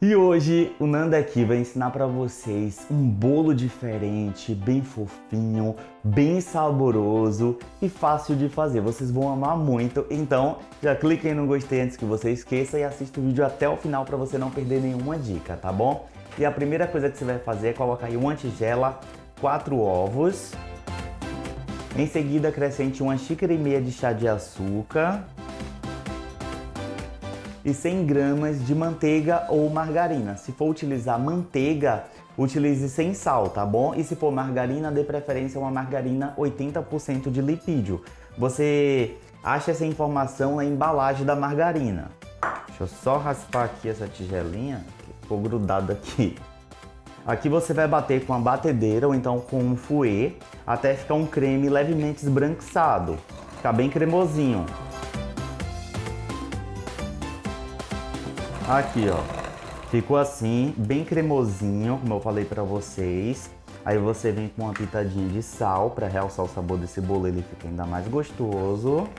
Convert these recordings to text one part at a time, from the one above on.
E hoje o Nando aqui vai ensinar para vocês um bolo diferente, bem fofinho, bem saboroso e fácil de fazer. Vocês vão amar muito, então já cliquem no gostei antes que você esqueça e assista o vídeo até o final para você não perder nenhuma dica, tá bom? E a primeira coisa que você vai fazer é colocar aí uma tigela, 4 ovos, em seguida acrescente 1,5 xícaras de chá de açúcar e 100 gramas de manteiga ou margarina. Se for utilizar manteiga, utilize sem sal, tá bom? E se for margarina, dê preferência a uma margarina 80% de lipídio. Você acha essa informação na embalagem da margarina. Deixa eu só raspar aqui essa tigelinha, que ficou grudada aqui. Aqui você vai bater com a batedeira ou então com um fouet, até ficar um creme levemente esbranquiçado, ficar bem cremosinho. Aqui, ó, ficou assim, bem cremosinho, como eu falei pra vocês. Aí você vem com uma pitadinha de sal pra realçar o sabor desse bolo, ele fica ainda mais gostoso.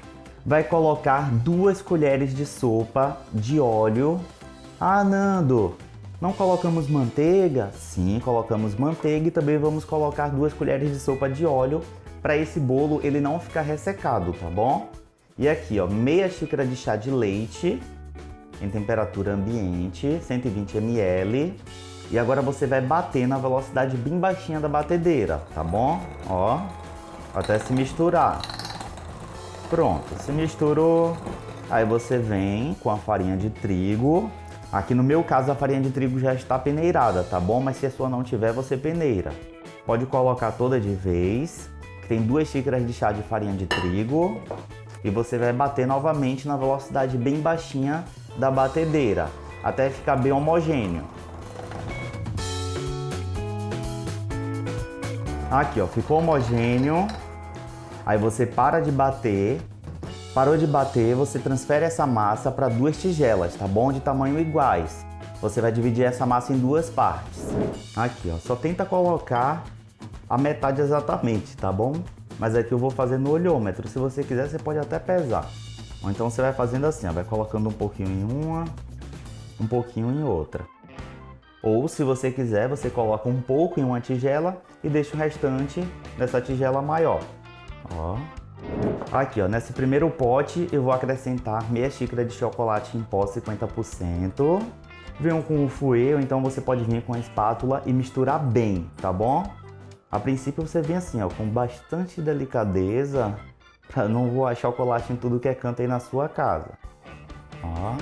Vai colocar 2 colheres de sopa de óleo. Ah, Nando, não colocamos manteiga? Sim, colocamos manteiga e também vamos colocar 2 colheres de sopa de óleo para esse bolo ele não ficar ressecado, tá bom? E aqui, ó, meia xícara de chá de leite em temperatura ambiente, 120 ml. E agora você vai bater na velocidade bem baixinha da batedeira, tá bom? Ó, até se misturar. Pronto, se misturou. Aí você vem com a farinha de trigo. Aqui no meu caso a farinha de trigo já está peneirada, tá bom? Mas se a sua não tiver, você peneira. Pode colocar toda de vez. Tem 2 xícaras de chá de farinha de trigo. E você vai bater novamente na velocidade bem baixinha da batedeira, até ficar bem homogêneo. Aqui, ó, ficou homogêneo. Aí você para de bater. Parou de bater, você transfere essa massa para 2 tigelas, tá bom? De tamanho iguais. Você vai dividir essa massa em 2 partes. Aqui, ó, só tenta colocar a metade exatamente, tá bom? Mas aqui eu vou fazer no olhômetro. Se você quiser, você pode até pesar. Ou então você vai fazendo assim, ó, vai colocando um pouquinho em uma, um pouquinho em outra. Ou se você quiser, você coloca um pouco em uma tigela e deixa o restante nessa tigela maior. Ó. Aqui, ó, nesse primeiro pote eu vou acrescentar meia xícara de chocolate em pó 50%. Venham com o fouet, ou então você pode vir com a espátula e misturar bem, tá bom? A princípio você vem assim, ó, com bastante delicadeza, para não voar chocolate em tudo que é canto aí na sua casa. Ó.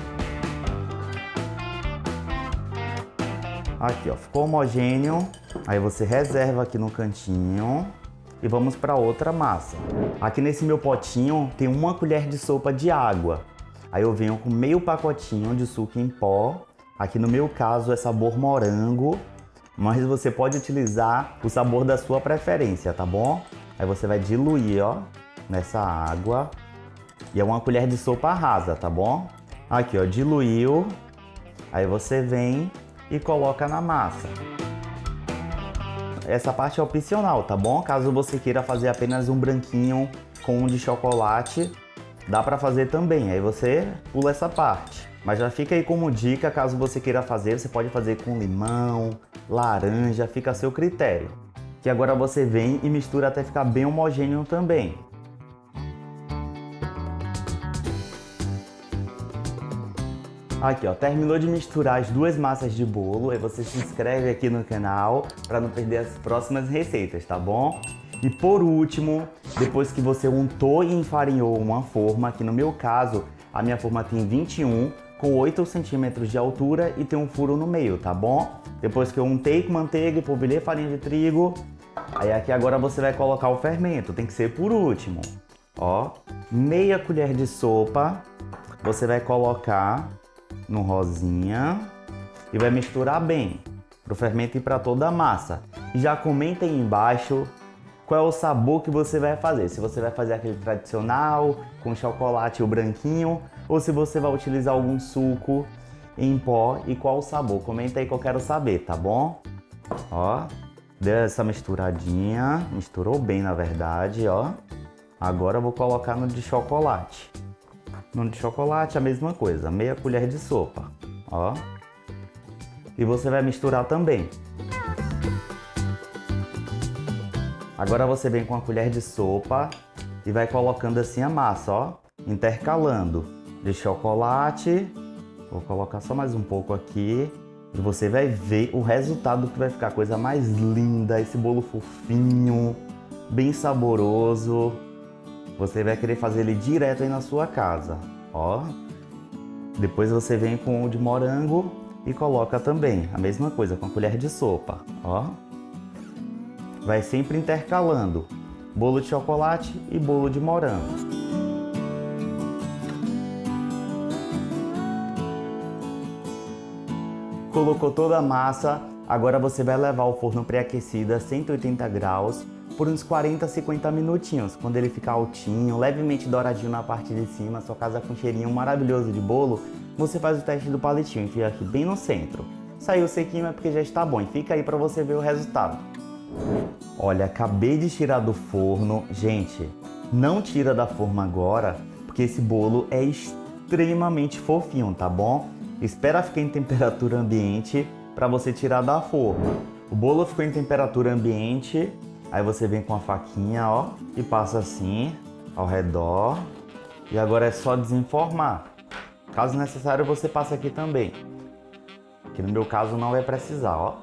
Aqui, ó, ficou homogêneo. Aí você reserva aqui no cantinho e vamos para outra massa. Aqui nesse meu potinho tem 1 colher de sopa de água. Aí eu venho com meio pacotinho de suco em pó. Aqui no meu caso é sabor morango, mas você pode utilizar o sabor da sua preferência, tá bom? Aí você vai diluir, ó, nessa água. E é 1 colher de sopa rasa, tá bom? Aqui, ó, diluiu. Aí você vem e coloca na massa. Essa parte é opcional, tá bom? Caso você queira fazer apenas um branquinho com um de chocolate, dá pra fazer também. Aí você pula essa parte. Mas já fica aí como dica, caso você queira fazer, você pode fazer com limão, laranja, fica a seu critério. Que agora você vem e mistura até ficar bem homogêneo também. Aqui, ó, terminou de misturar as 2 massas de bolo, aí você se inscreve aqui no canal para não perder as próximas receitas, tá bom? E por último, depois que você untou e enfarinhou uma forma, aqui no meu caso, a minha forma tem 21, com 8 centímetros de altura e tem um furo no meio, tá bom? Depois que eu untei com manteiga e polvilhei farinha de trigo, aí aqui agora você vai colocar o fermento, tem que ser por último. Ó, meia colher de sopa, você vai colocar no rosinha e vai misturar bem, para o fermento ir para toda a massa. E já comenta aí embaixo qual é o sabor que você vai fazer. Se você vai fazer aquele tradicional, com chocolate ou branquinho, ou se você vai utilizar algum suco em pó e qual o sabor. Comenta aí que eu quero saber, tá bom? Ó, deu essa misturadinha, misturou bem na verdade, ó. Agora eu vou colocar no de chocolate. No de chocolate a mesma coisa, meia colher de sopa, ó. e você vai misturar também. Agora você vem com a colher de sopa e vai colocando assim a massa, ó, intercalando de chocolate. Vou colocar só mais um pouco aqui e você vai ver o resultado que vai ficar a coisa mais linda, esse bolo fofinho, bem saboroso. Você vai querer fazer ele direto aí na sua casa, ó. Depois você vem com o de morango e coloca também a mesma coisa com a colher de sopa, ó. Vai sempre intercalando bolo de chocolate e bolo de morango. Colocou toda a massa, agora você vai levar ao forno pré-aquecido a 180 graus por uns 40 a 50 minutinhos. Quando ele ficar altinho, levemente douradinho na parte de cima, sua casa com um cheirinho maravilhoso de bolo, você faz o teste do palitinho, enfia aqui bem no centro. Saiu sequinho é porque já está bom e fica aí para você ver o resultado. Olha, acabei de tirar do forno. Gente, não tira da forma agora, porque esse bolo é extremamente fofinho, tá bom? Espera ficar em temperatura ambiente para você tirar da forma. O bolo ficou em temperatura ambiente, aí você vem com a faquinha, ó, e passa assim ao redor. E agora é só desenformar. Caso necessário, você passa aqui também. Que no meu caso não vai precisar, ó.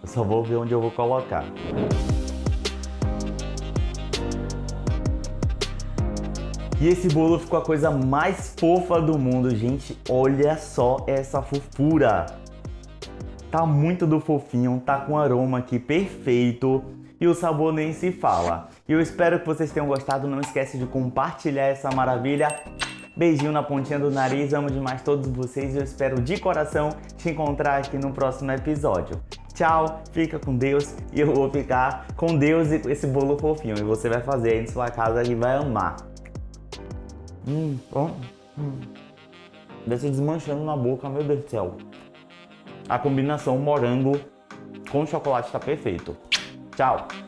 Eu só vou ver onde eu vou colocar. E esse bolo ficou a coisa mais fofa do mundo, gente. Olha só essa fofura. Tá muito do fofinho, tá com aroma aqui perfeito. E o sabor nem se fala. E eu espero que vocês tenham gostado. Não esquece de compartilhar essa maravilha. Beijinho na pontinha do nariz. Amo demais todos vocês. E eu espero de coração te encontrar aqui no próximo episódio. Tchau, fica com Deus e eu vou ficar com Deus e com esse bolo fofinho. E você vai fazer aí em sua casa e vai amar. Desce desmanchando na boca, meu Deus do céu. A combinação morango com chocolate tá perfeito. Tchau!